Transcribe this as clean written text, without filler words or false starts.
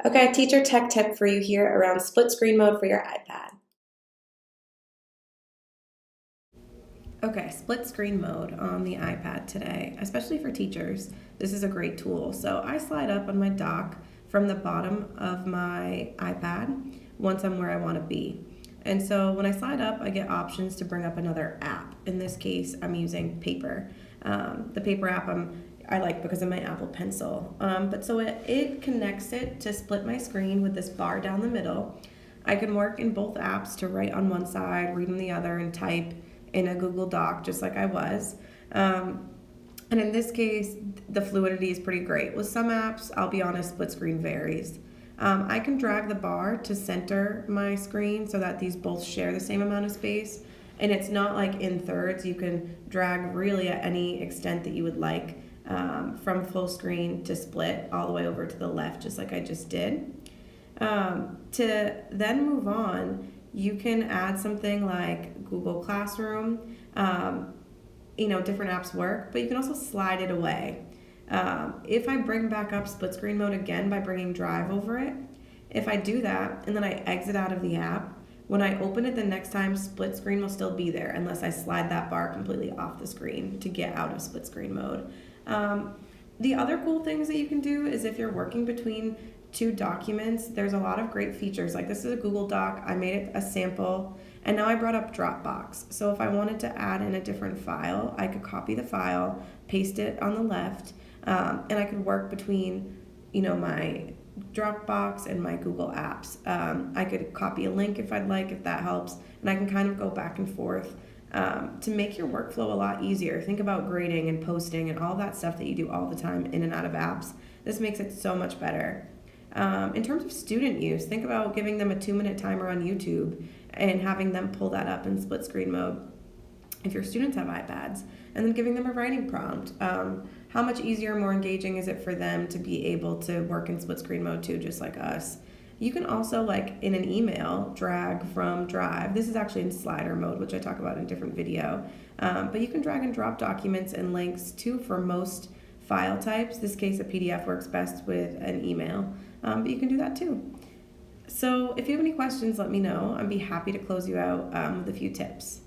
Okay, teacher tech tip for you here around split screen mode for your iPad. Okay, split screen mode on the iPad today, especially for teachers. This is a great tool. So I slide up on my dock from the bottom of my iPad once I'm where I want to be. And so when I slide up, I get options to bring up another app. In this case, I'm using Paper. The Paper app I like because of my Apple Pencil. But so it connects it to split my screen with this bar down the middle. I can work in both apps to write on one side, read on the other, and type in a Google Doc just like I was. And in this case, the fluidity is pretty great. With some apps, I'll be honest, split screen varies. I can drag the bar to center my screen so that these both share the same amount of space. And it's not like in thirds. You can drag really at any extent that you would like, from full screen to split all the way over to the left, just like I just did. To then move on, you can add something like Google Classroom. Different apps work, but you can also slide it away. If I bring back up split screen mode again by bringing Drive over it, if I do that and then I exit out of the app, when I open it the next time, split screen will still be there unless I slide that bar completely off the screen to get out of split screen mode. The other cool things that you can do is if you're working between two documents, there's a lot of great features. Like this is a Google Doc, I made it a sample, and now I brought up Dropbox. So if I wanted to add in a different file, I could copy the file, paste it on the left, and I could work between, my Dropbox and my Google Apps. I could copy a link if I'd like, if that helps, and I can kind of go back and forth to make your workflow a lot easier. Think about grading and posting and all that stuff that you do all the time in and out of apps. This makes it so much better. In terms of student use, think about giving them a 2-minute timer on YouTube and having them pull that up in split screen mode if your students have iPads, and then giving them a writing prompt. How much easier and more engaging is it for them to be able to work in split screen mode too, just like us? You can also, like in an email, drag from Drive. This is actually in slider mode, which I talk about in a different video. But you can drag and drop documents and links too for most file types. In this case, a PDF works best with an email, but you can do that too. So if you have any questions, let me know. I'd be happy to close you out with a few tips.